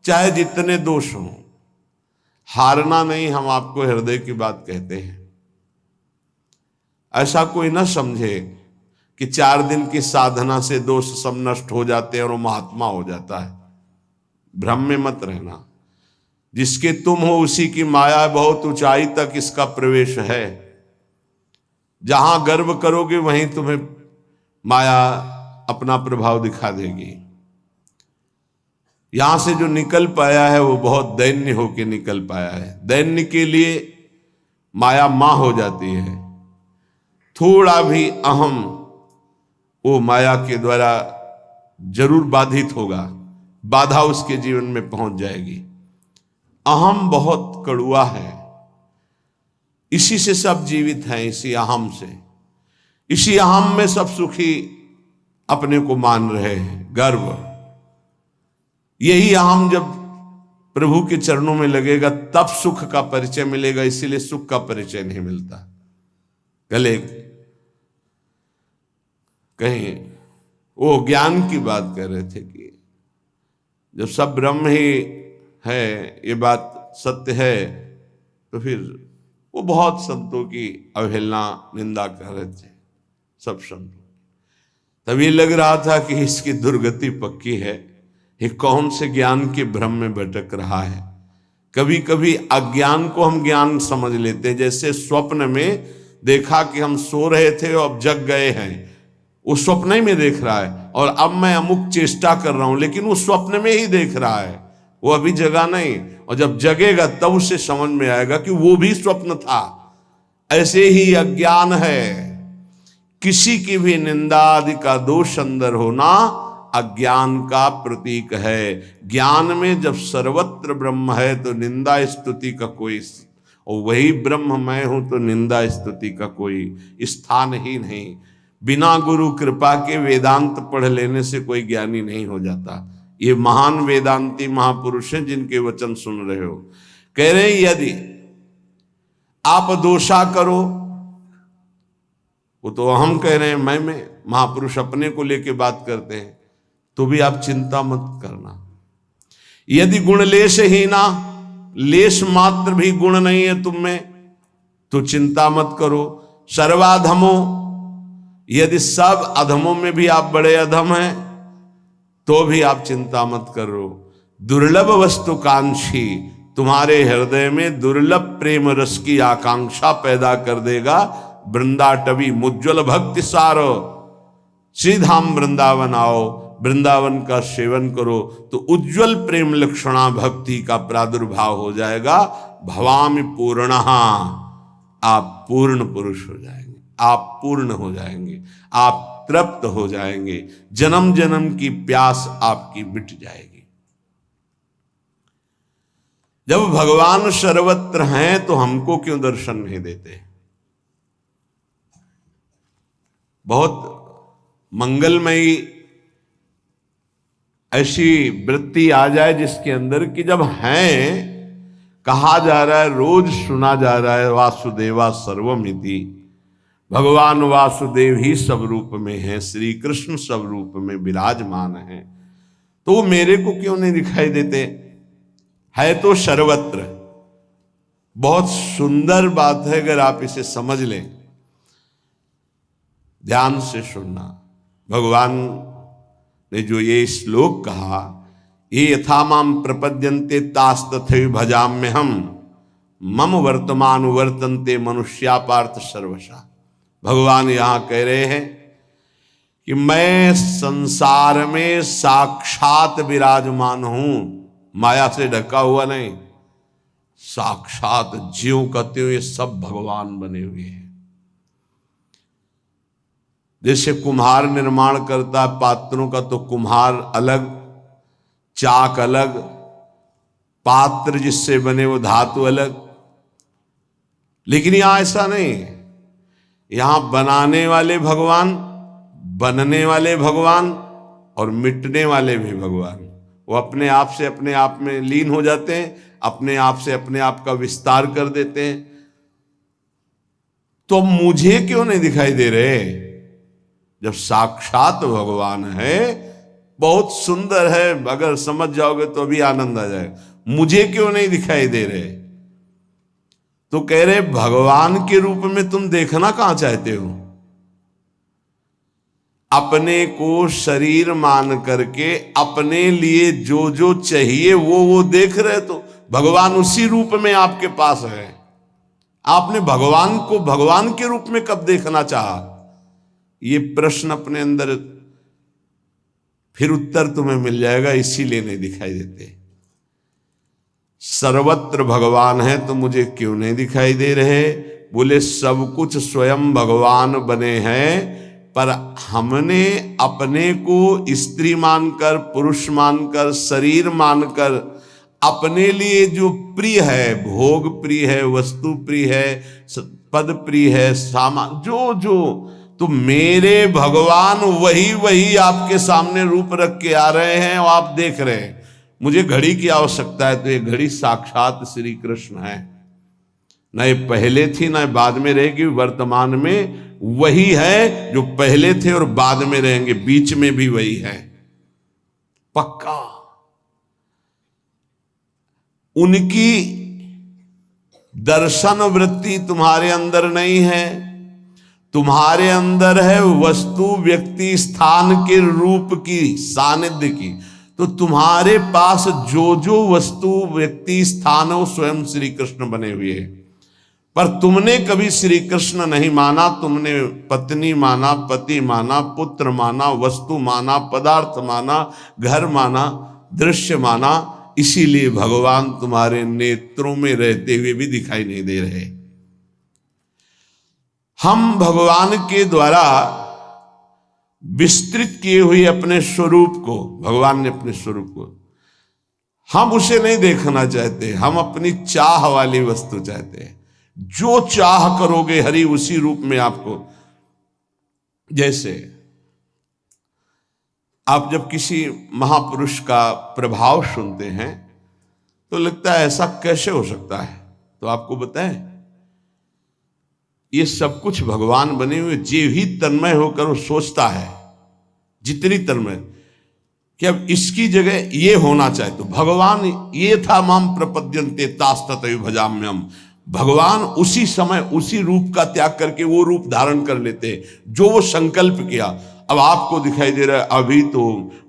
चाहे जितने दोष हों, हारना नहीं। हम आपको हृदय की बात कहते हैं। ऐसा कोई ना समझे कि 4 दिन की साधना से दोष सब नष्ट हो जाते हैं और वो महात्मा हो जाता है। भ्रम में मत रहना। जिसके तुम हो उसी की माया बहुत ऊंचाई तक इसका प्रवेश है। जहां गर्व करोगे वहीं तुम्हें माया अपना प्रभाव दिखा देगी। यहां से जो निकल पाया है वो बहुत दैन्य होके निकल पाया है। दैन्य के लिए माया मां हो जाती है। थोड़ा भी अहम वो माया के द्वारा जरूर बाधित होगा, बाधा उसके जीवन में पहुंच जाएगी। अहम बहुत कड़ुआ है। इसी से सब जीवित हैं, इसी अहम से। इसी अहम में सब सुखी अपने को मान रहे हैं। गर्व, यही अहम जब प्रभु के चरणों में लगेगा तब सुख का परिचय मिलेगा। इसीलिए सुख का परिचय नहीं मिलता। कल कहीं वो ज्ञान की बात कर रहे थे कि जब सब ब्रह्म ही है, ये बात सत्य है, तो फिर वो बहुत संतों की अवहेलना निंदा कर रहे थे। सब संतों, तब ये लग रहा था कि इसकी दुर्गति पक्की है। ये कौन से ज्ञान के भ्रम में भटक रहा है। कभी कभी अज्ञान को हम ज्ञान समझ लेते हैं। जैसे स्वप्न में देखा कि हम सो रहे थे और अब जग गए हैं, वो स्वप्न ही में देख रहा है। और अब मैं अमुक चेष्टा कर रहा हूं, लेकिन वो स्वप्न में ही देख रहा है, वो अभी जगा नहीं। और जब जगेगा तब उसे समझ में आएगा कि वो भी स्वप्न था। ऐसे ही अज्ञान है। किसी की भी निंदा आदि का दोष अंदर होना अज्ञान का प्रतीक है। ज्ञान में जब सर्वत्र ब्रह्म है तो निंदा स्तुति का कोई, और वही ब्रह्म मैं हूं तो निंदा स्तुति का कोई स्थान ही नहीं। बिना गुरु कृपा के वेदांत पढ़ लेने से कोई ज्ञानी नहीं हो जाता। ये महान वेदांती महापुरुष हैं जिनके वचन सुन रहे हो। कह रहे हैं यदि आप दोषा करो, वो तो हम कह रहे हैं मैं महापुरुष अपने को लेके बात करते हैं, तो भी आप चिंता मत करना। यदि गुण लेश ही ना, लेश मात्र भी गुण नहीं है तुम में, तो चिंता मत करो। सर्वाधमो, यदि सब अधमों में भी आप बड़े अधम हैं तो भी आप चिंता मत करो। दुर्लभ वस्तु कांक्षी, तुम्हारे हृदय में दुर्लभ प्रेम रस की आकांक्षा पैदा कर देगा। वृंदाटवी मुज्ज्वल भक्ति सारो, श्रीधाम वृंदावन आओ, वृंदावन का सेवन करो तो उज्जवल प्रेम लक्षणा भक्ति का प्रादुर्भाव हो जाएगा। भवामि पूर्णः, आप पूर्ण पुरुष हो जाएंगे, आप पूर्ण हो जाएंगे, आप तृप्त हो जाएंगे। जन्म जन्म की प्यास आपकी मिट जाएगी। जब भगवान सर्वत्र हैं तो हमको क्यों दर्शन नहीं देते। बहुत मंगलमयी ऐसी वृत्ति आ जाए जिसके अंदर कि जब हैं, कहा जा रहा है, रोज सुना जा रहा है, वासुदेवा सर्वमिति, भगवान वासुदेव ही सब रूप में हैं, श्री कृष्ण सब रूप में विराजमान हैं, तो वो मेरे को क्यों नहीं दिखाई देते। है तो सर्वत्र। बहुत सुंदर बात है, अगर आप इसे समझ लें, ध्यान से सुनना। भगवान ने जो ये श्लोक कहा, ये यथा माम प्रपद्यन्ते तास तथैव भजाम्यहम मम वर्तमान वर्तन्ते मनुष्या पार्थ सर्वशा। भगवान यहां कह रहे हैं कि मैं संसार में साक्षात विराजमान हूं, माया से ढका हुआ नहीं। साक्षात ज्यों कहते हुए सब भगवान बने हुए हैं। जैसे कुम्हार निर्माण करता है पात्रों का, तो कुम्हार अलग, चाक अलग, पात्र जिससे बने वो धातु अलग। लेकिन यहां ऐसा नहीं। यहां बनाने वाले भगवान, बनने वाले भगवान और मिटने वाले भी भगवान। वो अपने आप से अपने आप में लीन हो जाते हैं, अपने आप से अपने आप का विस्तार कर देते हैं। तो मुझे क्यों नहीं दिखाई दे रहे। जब साक्षात भगवान है, बहुत सुंदर है, अगर समझ जाओगे तो अभी आनंद आ जाएगा, मुझे क्यों नहीं दिखाई दे रहे? तो कह रहे भगवान के रूप में तुम देखना कहां चाहते हो? अपने को शरीर मान करके अपने लिए जो जो चाहिए वो देख रहे, तो भगवान उसी रूप में आपके पास है। आपने भगवान को भगवान के रूप में कब देखना चाहा? ये प्रश्न अपने अंदर, फिर उत्तर तुम्हें मिल जाएगा, इसीलिए नहीं दिखाई देते। सर्वत्र भगवान है तो मुझे क्यों नहीं दिखाई दे रहे? बोले सब कुछ स्वयं भगवान बने हैं, पर हमने अपने को स्त्री मानकर, पुरुष मानकर, शरीर मानकर अपने लिए जो प्रिय है, भोग प्रिय है, वस्तु प्रिय है, पद प्रिय है, सामान जो जो, तो मेरे भगवान वही वही आपके सामने रूप रख के आ रहे हैं और आप देख रहे हैं। मुझे घड़ी की आवश्यकता है, तो ये घड़ी साक्षात श्री कृष्ण है, न ये पहले थी न बाद में रहेगी, वर्तमान में वही है जो पहले थे और बाद में रहेंगे, बीच में भी वही है, पक्का। उनकी दर्शन वृत्ति तुम्हारे अंदर नहीं है, तुम्हारे अंदर है वस्तु, व्यक्ति, स्थान के रूप की, सानिध्य की। तो तुम्हारे पास जो जो वस्तु, व्यक्ति, स्थान हो, स्वयं श्री कृष्ण बने हुए हैं, पर तुमने कभी श्री कृष्ण नहीं माना। तुमने पत्नी माना, पति माना, पुत्र माना, वस्तु माना, पदार्थ माना, घर माना, दृश्य माना, इसीलिए भगवान तुम्हारे नेत्रों में रहते हुए भी दिखाई नहीं दे रहे। हम भगवान के द्वारा विस्तृत किए हुए अपने स्वरूप को, भगवान ने अपने स्वरूप को, हम उसे नहीं देखना चाहते, हम अपनी चाह वाली वस्तु चाहते हैं। जो चाह करोगे हरि उसी रूप में आपको। जैसे आप जब किसी महापुरुष का प्रभाव सुनते हैं तो लगता है ऐसा कैसे हो सकता है, तो आपको बताएं, ये सब कुछ भगवान बने हुए। जे भी तन्मय होकर वो सोचता है, जितनी तन्मय, कि अब इसकी जगह ये होना चाहिए, तो भगवान ये था, माम प्रपद्यन्ते तास्ततयो भजाम्यहम्। भगवान उसी समय उसी रूप का त्याग करके वो रूप धारण कर लेते जो वो संकल्प किया। अब आपको दिखाई दे रहा है अभी तो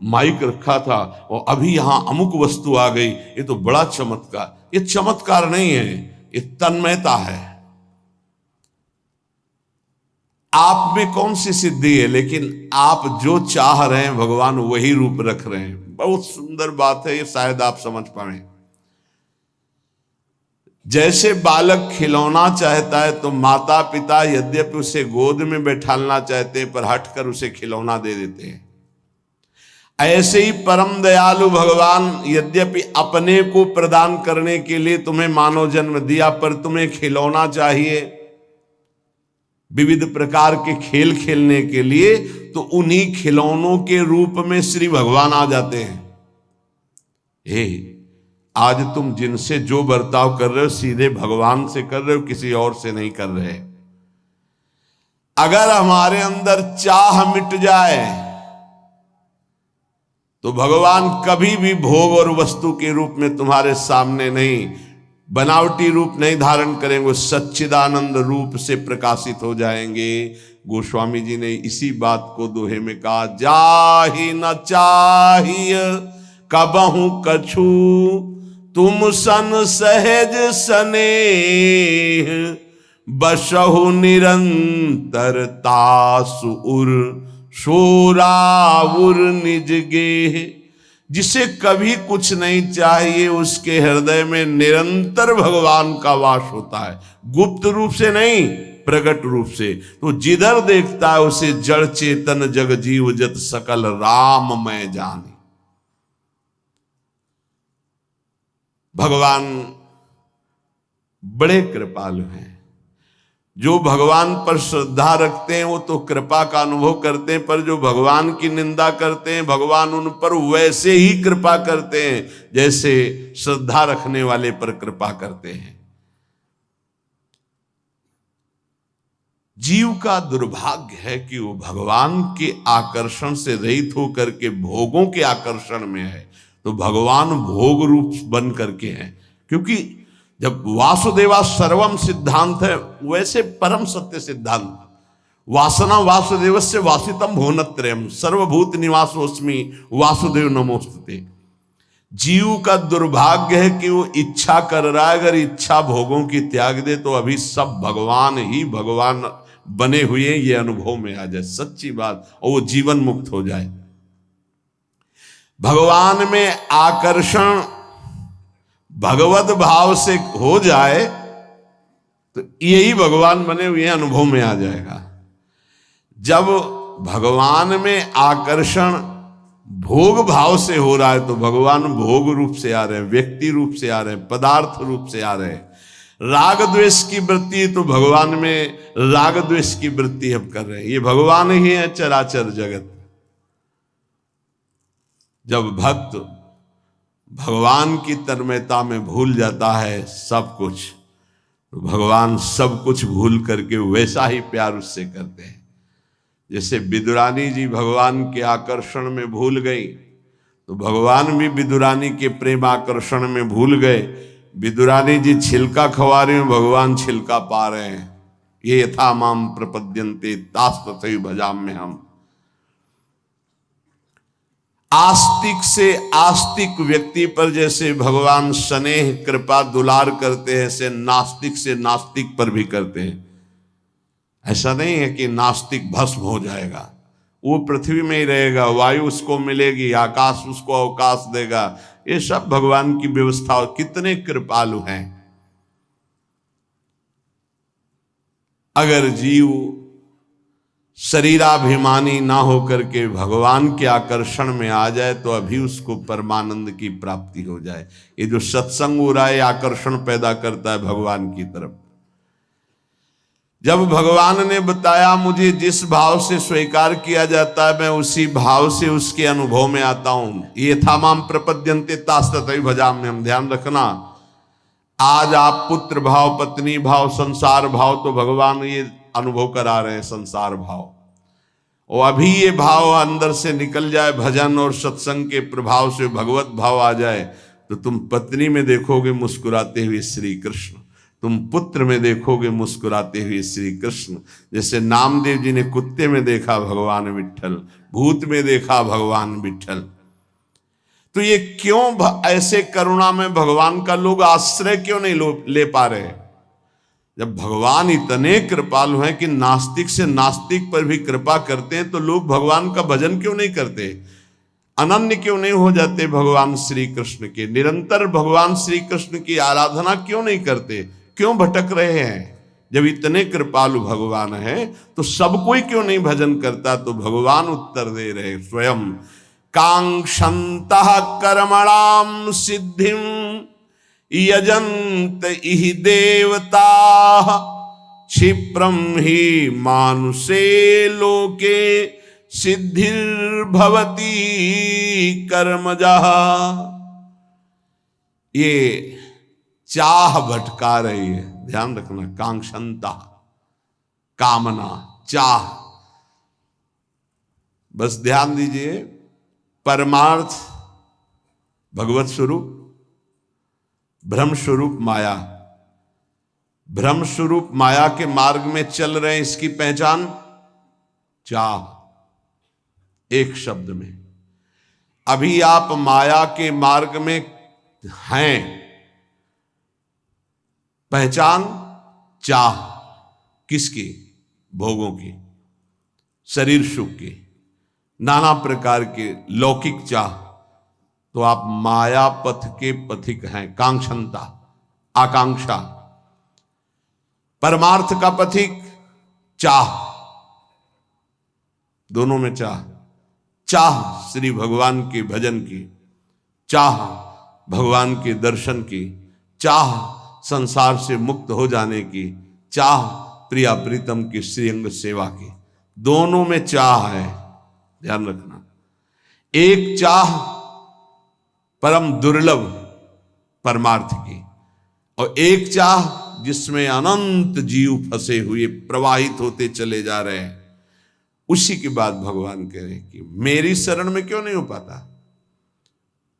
माइक रखा था और अभी यहां अमुक वस्तु आ गई, ये तो बड़ा चमत्कार। ये चमत्कार नहीं है, ये तन्मयता है। आप में कौन सी सिद्धि है, लेकिन आप जो चाह रहे हैं भगवान वही रूप रख रहे हैं। बहुत सुंदर बात है, ये शायद आप समझ पाए। जैसे बालक खिलौना चाहता है तो माता पिता यद्यपि उसे गोद में बैठालना चाहते हैं, पर हटकर उसे खिलौना दे देते हैं। ऐसे ही परम दयालु भगवान यद्यपि अपने को प्रदान करने के लिए तुम्हें मानव जन्म दिया, पर तुम्हें खिलौना चाहिए, विविध प्रकार के खेल खेलने के लिए, तो उन्हीं खिलौनों के रूप में श्री भगवान आ जाते हैं। आज तुम जिनसे जो बर्ताव कर रहे हो सीधे भगवान से कर रहे हो, किसी और से नहीं कर रहे। अगर हमारे अंदर चाह मिट जाए तो भगवान कभी भी भोग और वस्तु के रूप में तुम्हारे सामने नहीं, बनावटी रूप नहीं धारण करेंगे, सच्चिदानंद रूप से प्रकाशित हो जाएंगे। गोस्वामी जी ने इसी बात को दोहे में कहा, जाहि न चाहिए कबहु कछु, तुम सन सहज स्नेह, बसहु निरंतर तासु उर, शोराउर निज गेह। जिसे कभी कुछ नहीं चाहिए उसके हृदय में निरंतर भगवान का वास होता है, गुप्त रूप से नहीं, प्रकट रूप से। तो जिधर देखता है उसे जड़ चेतन जग जीव जत सकल राम मैं जाने। भगवान बड़े कृपालु हैं। जो भगवान पर श्रद्धा रखते हैं वो तो कृपा का अनुभव करते हैं, पर जो भगवान की निंदा करते हैं भगवान उन पर वैसे ही कृपा करते हैं जैसे श्रद्धा रखने वाले पर कृपा करते हैं। जीव का दुर्भाग्य है कि वो भगवान के आकर्षण से रहित होकर के भोगों के आकर्षण में है। तो भगवान भोग रूप बन करके हैं, क्योंकि जब वासुदेवा सर्वम सिद्धांत है, वैसे परम सत्य सिद्धांत वासना वासुदेवस्य वासितम भुवनत्रयम् सर्वभूत निवासोस्मि वासुदेव नमोस्तुते। जीव का दुर्भाग्य है कि वो इच्छा कर रहा है, अगर इच्छा भोगों की त्याग दे तो अभी सब भगवान ही भगवान बने हुए ये अनुभव में आ जाए, सच्ची बात, और वो जीवन मुक्त हो जाए। भगवान में आकर्षण भगवत भाव से हो जाए तो यही भगवान बने हुए अनुभव में आ जाएगा। जब भगवान में आकर्षण भोग भाव से हो रहा है तो भगवान भोग रूप से आ रहे हैं, व्यक्ति रूप से आ रहे हैं, पदार्थ रूप से आ रहे हैं। राग द्वेष की वृत्ति तो भगवान में राग द्वेष की वृत्ति हम कर रहे हैं, ये भगवान ही है चराचर जगत। जब भक्त भगवान की तन्मयता में भूल जाता है सब कुछ, तो भगवान सब कुछ भूल करके वैसा ही प्यार उससे करते हैं। जैसे विदुरानी जी भगवान के आकर्षण में भूल गई, तो भगवान भी विदुरानी के प्रेम आकर्षण में भूल गए। विदुरानी जी छिलका खवा रहे हैं, भगवान छिलका पा रहे हैं। ये यथा माम प्रपद्यन्ते तास तथैव भजाम्य हम। आस्तिक से आस्तिक व्यक्ति पर जैसे भगवान स्नेह कृपा दुलार करते हैं, ऐसे नास्तिक से नास्तिक पर भी करते हैं। ऐसा नहीं है कि नास्तिक भस्म हो जाएगा, वो पृथ्वी में ही रहेगा, वायु उसको मिलेगी, आकाश उसको अवकाश देगा। ये सब भगवान की व्यवस्था, कितने कृपालु हैं। अगर जीव शरीराभिमानी ना होकर के भगवान के आकर्षण में आ जाए तो अभी उसको परमानंद की प्राप्ति हो जाए। ये जो सत्संग हो रहा है आकर्षण पैदा करता है भगवान की तरफ। जब भगवान ने बताया मुझे जिस भाव से स्वीकार किया जाता है मैं उसी भाव से उसके अनुभव में आता हूं, ये था माम प्रपद्यन्ते तास तथैव भजाम्यहम्। ध्यान रखना, आज आप पुत्र भाव, पत्नी भाव, संसार भाव, तो भगवान ये अनुभव करा रहे हैं संसार भाव। और अभी ये भाव अंदर से निकल जाए, भजन और सत्संग के प्रभाव से भगवत भाव आ जाए, तो तुम पत्नी में देखोगे मुस्कुराते हुए श्री कृष्ण, तुम पुत्र में देखोगे मुस्कुराते हुए श्री कृष्ण। जैसे नामदेव जी ने कुत्ते में देखा भगवान विट्ठल, भूत में देखा भगवान विट्ठल। तो ये क्यों ऐसे करुणा में भगवान का लोग आश्रय क्यों नहीं ले पा रहे? जब भगवान इतने कृपालु हैं कि नास्तिक से नास्तिक पर भी कृपा करते हैं, तो लोग भगवान का भजन क्यों नहीं करते? अनन्य क्यों नहीं हो जाते भगवान श्री कृष्ण के? निरंतर भगवान श्री कृष्ण की आराधना क्यों नहीं करते? क्यों भटक रहे हैं? जब इतने कृपालु भगवान हैं तो सब कोई क्यों नहीं भजन करता? तो भगवान उत्तर दे रहे स्वयं, कांक्षन्तः कर्मणां सिद्धिं यजन्त इहि देवताः क्षिप्रं हि मानुषे लोके सिद्धिर्भवति कर्मजः। ये चाह भटका रही है, ध्यान रखना। कांक्षन्ता, कामना, चाह। बस ध्यान दीजिए, परमार्थ भगवत स्वरूप, ब्रह्म स्वरूप माया। ब्रह्म स्वरूप माया के मार्ग में चल रहे हैं, इसकी पहचान चाह। एक शब्द में, अभी आप माया के मार्ग में हैं, पहचान चाह। किसकी? भोगों की, शरीर सुख की, नाना प्रकार के लौकिक चाह। तो आप माया पथ के पथिक हैं। कांक्षंता, आकांक्षा। परमार्थ का पथिक चाह, दोनों में चाह। चाह श्री भगवान के भजन की, चाह भगवान के दर्शन की, चाह संसार से मुक्त हो जाने की, चाह प्रिया प्रीतम की श्रीअंग सेवा की। दोनों में चाह है, ध्यान रखना। एक चाह परम दुर्लभ परमार्थ की, और एक चाह जिसमें अनंत जीव फंसे हुए प्रवाहित होते चले जा रहे हैं, उसी की बात भगवान कह रहे हैं कि मेरी शरण में क्यों नहीं हो पाता।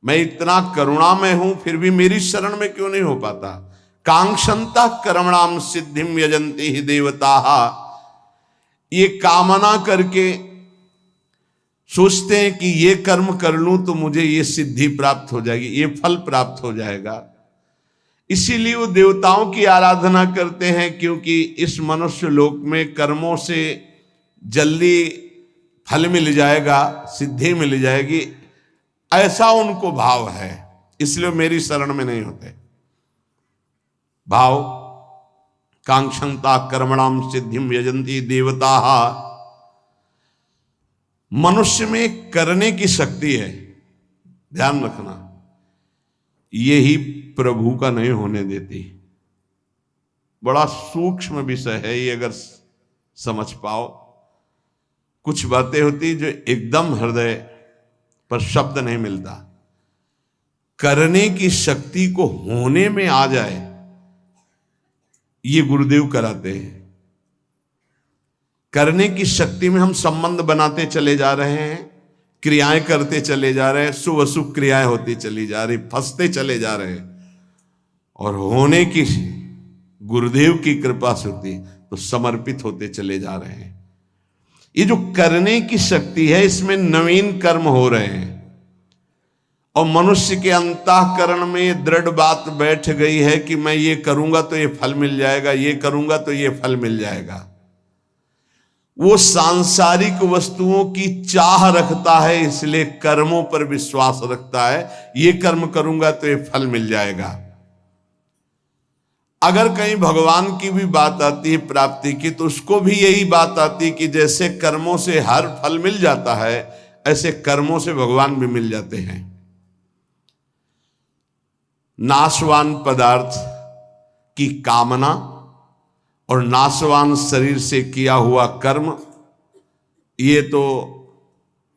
मैं इतना करुणामय हूं फिर भी मेरी शरण में क्यों नहीं हो पाता। कांक्षंता कर्मणाम सिद्धिम यजंती ही देवता, ये कामना करके सोचते हैं कि ये कर्म कर लूं तो मुझे ये सिद्धि प्राप्त हो जाएगी, ये फल प्राप्त हो जाएगा। इसीलिए वो देवताओं की आराधना करते हैं, क्योंकि इस मनुष्य लोक में कर्मों से जल्दी फल मिल जाएगा, सिद्धि मिल जाएगी, ऐसा उनको भाव है। इसलिए मेरी शरण में नहीं होते। भाव कांक्षंता कर्मणाम सिद्धिम यजंती देवता, मनुष्य में करने की शक्ति है, ध्यान रखना, यही प्रभु का नहीं होने देती। बड़ा सूक्ष्म विषय है ये, अगर समझ पाओ। कुछ बातें होती जो एकदम हृदय पर शब्द नहीं मिलता, करने की शक्ति को होने में आ जाए, ये गुरुदेव कराते हैं। करने की शक्ति में हम संबंध बनाते चले जा रहे हैं, क्रियाएं करते चले जा रहे हैं, शुभ अशुभ क्रियाएं होती चली जा रही, फंसते चले जा रहे हैं, और होने की गुरुदेव की कृपा से होती तो समर्पित होते चले जा रहे हैं। ये जो करने की शक्ति है, इसमें नवीन कर्म हो रहे हैं, और मनुष्य के अंतःकरण में दृढ़ बात बैठ गई है कि मैं ये करूंगा तो ये फल मिल जाएगा, ये करूंगा तो ये फल मिल जाएगा। वो सांसारिक वस्तुओं की चाह रखता है, इसलिए कर्मों पर विश्वास रखता है, ये कर्म करूंगा तो ये फल मिल जाएगा। अगर कहीं भगवान की भी बात आती है प्राप्ति की, तो उसको भी यही बात आती है कि जैसे कर्मों से हर फल मिल जाता है, ऐसे कर्मों से भगवान भी मिल जाते हैं। नाशवान पदार्थ की कामना और नाशवान शरीर से किया हुआ कर्म, ये तो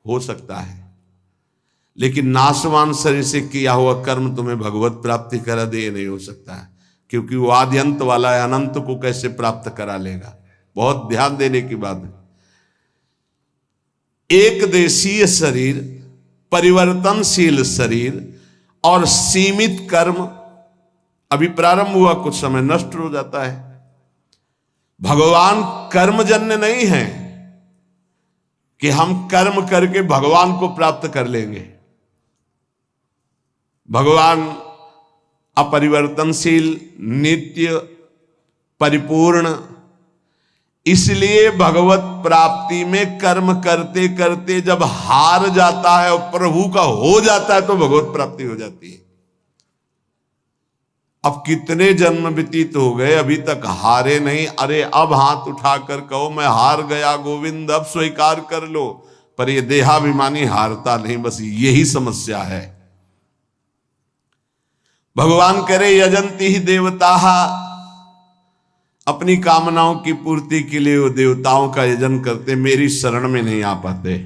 हो सकता है, लेकिन नाशवान शरीर से किया हुआ कर्म तुम्हें भगवत प्राप्ति करा दे, ये नहीं हो सकता है, क्योंकि वो आदि अंत वाला है, अनंत को कैसे प्राप्त करा लेगा। बहुत ध्यान देने की बात है। एक देशीय शरीर, परिवर्तनशील शरीर और सीमित कर्म अभी प्रारंभ हुआ, कुछ समय नष्ट हो जाता है। भगवान कर्मजन्य नहीं है कि हम कर्म करके भगवान को प्राप्त कर लेंगे। भगवान अपरिवर्तनशील, नित्य, परिपूर्ण, इसलिए भगवत प्राप्ति में कर्म करते करते जब हार जाता है और प्रभु का हो जाता है तो भगवत प्राप्ति हो जाती है। अब कितने जन्म व्यतीत हो गए, अभी तक हारे नहीं। अरे अब हाथ उठाकर कहो मैं हार गया गोविंद, अब स्वीकार कर लो। पर ये देहाभिमानी हारता नहीं, बस यही समस्या है। भगवान करे यजंती ही देवता, अपनी कामनाओं की पूर्ति के लिए वो देवताओं का यजन करते, मेरी शरण में नहीं आ पाते।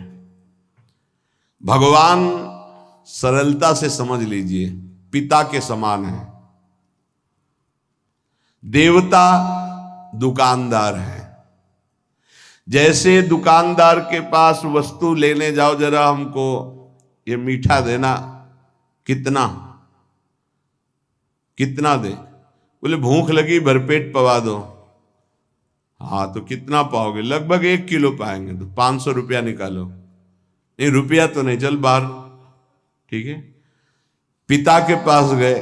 भगवान सरलता से समझ लीजिए पिता के समान है, देवता दुकानदार है। जैसे दुकानदार के पास वस्तु लेने जाओ, जरा हमको ये मीठा देना, कितना कितना दे, बोले भूख लगी भरपेट पवा दो। हाँ तो कितना पाओगे, लगभग 1 किलो पाएंगे, तो 500 रुपया निकालो। नहीं रुपया तो नहीं, चल बाहर, ठीक है। पिता के पास गए,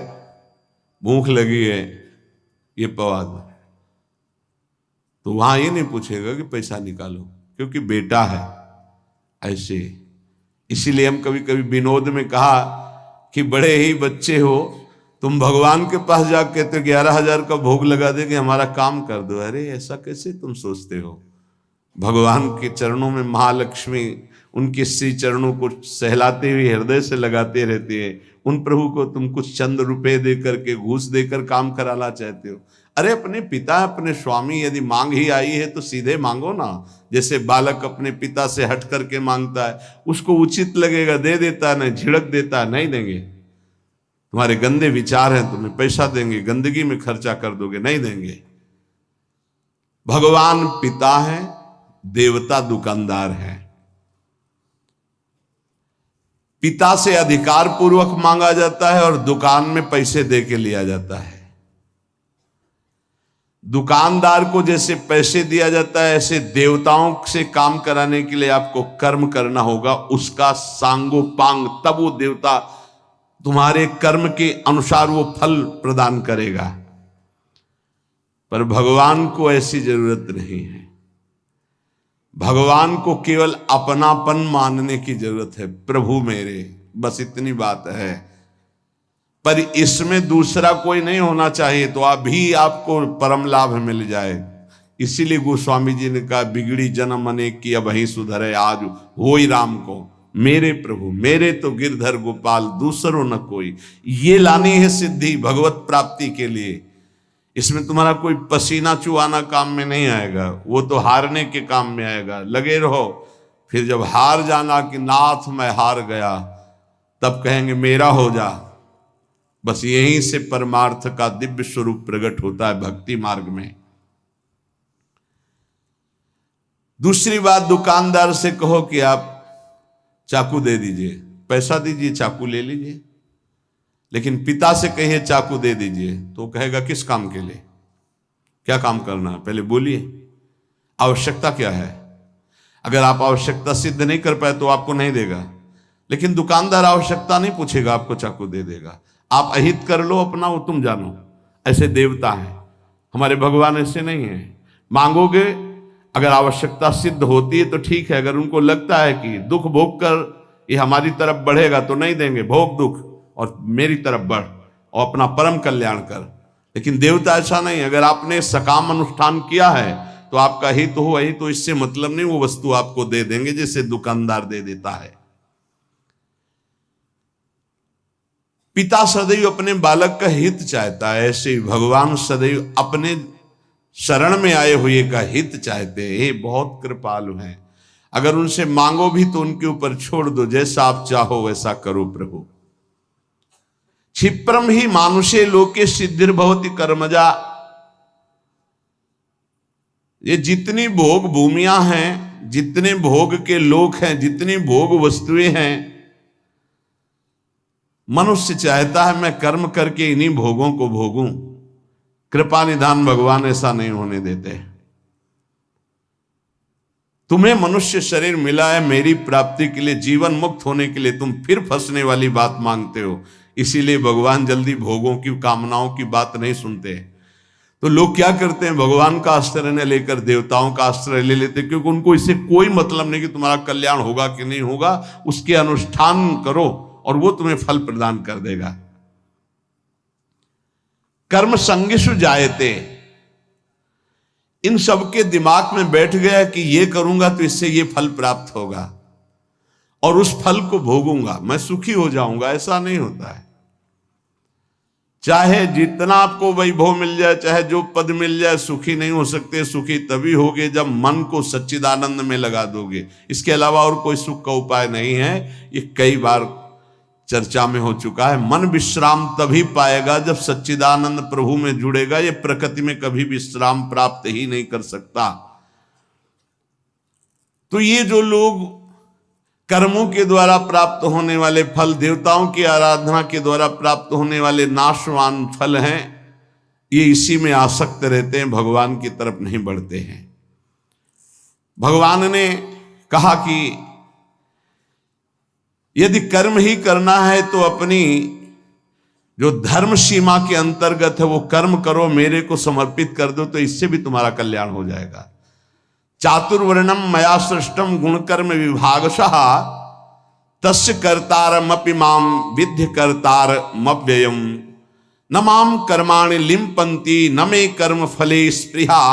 भूख लगी है, ये पवा दो, तो वहां ये नहीं पूछेगा कि पैसा निकालो, क्योंकि बेटा है। ऐसे इसीलिए हम कभी कभी विनोद में कहा कि बड़े ही बच्चे हो तुम, भगवान के पास जाके तो 11,000 का भोग लगा दे कि हमारा काम कर दो। अरे ऐसा कैसे तुम सोचते हो। भगवान के चरणों में महालक्ष्मी उनके श्री चरणों को सहलाते हुए हृदय से लगाते रहते हैं। उन प्रभु को तुम कुछ चंद रुपए दे करके, घूस देकर काम कराना चाहते हो। अरे अपने पिता, अपने स्वामी, यदि मांग ही आई है तो सीधे मांगो ना। जैसे बालक अपने पिता से हट करके मांगता है, उसको उचित लगेगा दे देता है, नहीं झिड़क देता है, नहीं देंगे। तुम्हारे गंदे विचार हैं, तुम्हें पैसा देंगे, गंदगी में खर्चा कर दोगे, नहीं देंगे। भगवान पिता है, देवता दुकानदार है। पिता से अधिकार पूर्वक मांगा जाता है और दुकान में पैसे दे के लिया जाता है। दुकानदार को जैसे पैसे दिया जाता है, ऐसे देवताओं से काम कराने के लिए आपको कर्म करना होगा, उसका सांगोपांग, तब वो देवता तुम्हारे कर्म के अनुसार वो फल प्रदान करेगा। पर भगवान को ऐसी जरूरत नहीं है। भगवान को केवल अपनापन मानने की जरूरत है, प्रभु मेरे, बस इतनी बात है। पर इसमें दूसरा कोई नहीं होना चाहिए, तो अभी आपको परम लाभ मिल जाए। इसीलिए गोस्वामी जी ने कहा, बिगड़ी जन्म अनेक की अब ही सुधरे, आज होई राम को मेरे प्रभु, मेरे तो गिरधर गोपाल, दूसरों न कोई। ये लानी है सिद्धि भगवत प्राप्ति के लिए। इसमें तुम्हारा कोई पसीना चुहाना काम में नहीं आएगा, वो तो हारने के काम में आएगा। लगे रहो, फिर जब हार जाना कि नाथ मैं हार गया, तब कहेंगे मेरा हो जा। बस यहीं से परमार्थ का दिव्य स्वरूप प्रकट होता है भक्ति मार्ग में। दूसरी बात, दुकानदार से कहो कि आप चाकू दे दीजिए, पैसा दीजिए, चाकू ले लीजिए। लेकिन पिता से कहिए चाकू दे दीजिए, तो कहेगा किस काम के लिए, क्या काम करना है, पहले बोलिए, आवश्यकता क्या है। अगर आप आवश्यकता सिद्ध नहीं कर पाए तो आपको नहीं देगा। लेकिन दुकानदार आवश्यकता नहीं पूछेगा, आपको चाकू दे देगा। आप अहित कर लो अपना, वो तुम जानो। ऐसे देवता हैं हमारे, भगवान ऐसे नहीं है। मांगोगे, अगर आवश्यकता सिद्ध होती है तो ठीक है। अगर उनको लगता है कि दुख भोग कर ये हमारी तरफ बढ़ेगा तो नहीं देंगे, भोग दुख और मेरी तरफ बढ़ और अपना परम कल्याण कर। लेकिन देवता ऐसा नहीं। अगर आपने सकाम अनुष्ठान किया है तो आपका हित हो, वही तो इससे मतलब नहीं वो वस्तु आपको दे देंगे जैसे दुकानदार दे देता है। पिता सदैव अपने बालक का हित चाहता है, ऐसे ही भगवान सदैव अपने शरण में आए हुए का हित चाहते हैं। ये बहुत कृपालु हैं। अगर उनसे मांगो भी तो उनके ऊपर छोड़ दो, जैसा आप चाहो वैसा करो प्रभु। क्षिप्रम ही मानुषे लोके सिद्धिर्भवति कर्मजा। ये जितनी भोग भूमियां हैं, जितने भोग के लोक हैं, जितनी भोग वस्तुएं हैं, मनुष्य चाहता है मैं कर्म करके इन्हीं भोगों को भोगूं। कृपा निधान भगवान ऐसा नहीं होने देते। तुम्हें मनुष्य शरीर मिला है मेरी प्राप्ति के लिए, जीवन मुक्त होने के लिए, तुम फिर फंसने वाली बात मांगते हो। इसीलिए भगवान जल्दी भोगों की, कामनाओं की बात नहीं सुनते। तो लोग क्या करते हैं, भगवान का आश्रय न लेकर देवताओं का आश्रय ले लेते, क्योंकि उनको इससे कोई मतलब नहीं कि तुम्हारा कल्याण होगा कि नहीं होगा। उसके अनुष्ठान करो और वो तुम्हें फल प्रदान कर देगा। कर्म संगिषु जायते, इन सबके दिमाग में बैठ गया कि ये करूंगा तो इससे ये फल प्राप्त होगा और उस फल को भोगूंगा, मैं सुखी हो जाऊंगा। ऐसा नहीं होता है। चाहे जितना आपको वैभव मिल जाए, चाहे जो पद मिल जाए, सुखी नहीं हो सकते। सुखी तभी होगे जब मन को सच्चिदानंद में लगा दोगे। इसके अलावा और कोई सुख का उपाय नहीं है। ये कई बार चर्चा में हो चुका है। मन विश्राम तभी पाएगा जब सच्चिदानंद प्रभु में जुड़ेगा। ये प्रकृति में कभी विश्राम प्राप्त ही नहीं कर सकता। तो ये जो लोग कर्मों के द्वारा प्राप्त होने वाले फल, देवताओं की आराधना के द्वारा प्राप्त होने वाले नाशवान फल हैं, ये इसी में आसक्त रहते हैं, भगवान की तरफ नहीं बढ़ते हैं। भगवान ने कहा कि यदि कर्म ही करना है तो अपनी जो धर्म सीमा के अंतर्गत है वो कर्म करो, मेरे को समर्पित कर दो, तो इससे भी तुम्हारा कल्याण हो जाएगा। चातुर्वर्णम मया सृष्टम गुणकर्म विभागशः तस्य कर्तारमपि माम विद्य कर्तारमव्ययम् न माम कर्माणि लिम्पन्ति न मे कर्म फले स्पृहा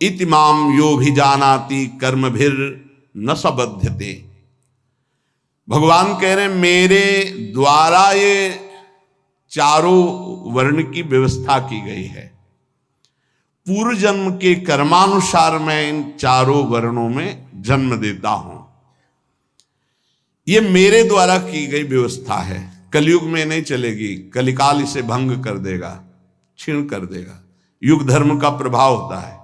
इति माम योऽभिजानाति कर्मभिर् न सबध्यते। भगवान कह रहे हैं मेरे द्वारा ये चारों वर्ण की व्यवस्था की गई है। पूर्व जन्म के कर्मानुसार मैं इन चारों वर्णों में जन्म देता हूं। ये मेरे द्वारा की गई व्यवस्था है। कलयुग में नहीं चलेगी, कलिकाल इसे भंग कर देगा, क्षीण कर देगा। युग धर्म का प्रभाव होता है।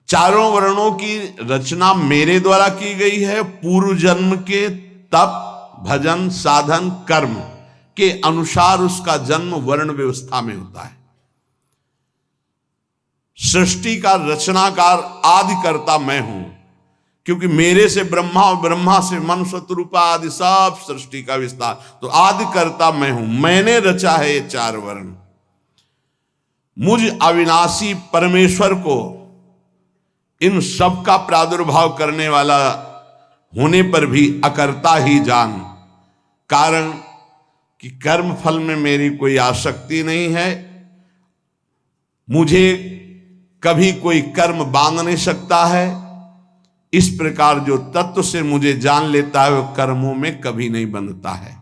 चारों वर्णों की रचना मेरे द्वारा की गई है, पूर्व जन्म के तप, भजन, साधन, कर्म के अनुसार उसका जन्म वर्ण व्यवस्था में होता है। सृष्टि का रचनाकार आदिकर्ता मैं हूं, क्योंकि मेरे से ब्रह्मा और ब्रह्मा से मनुष्यरूपा आदि सब सृष्टि का विस्तार, तो आदिकर्ता मैं हूं। मैंने रचा है ये चार वर्ण। मुझ अविनाशी परमेश्वर को इन सब का प्रादुर्भाव करने वाला होने पर भी अकर्ता ही जान, कारण कि कर्म फल में मेरी कोई आसक्ति नहीं है। मुझे कभी कोई कर्म बांध नहीं सकता है। इस प्रकार जो तत्व से मुझे जान लेता है वो कर्मों में कभी नहीं बंधता है।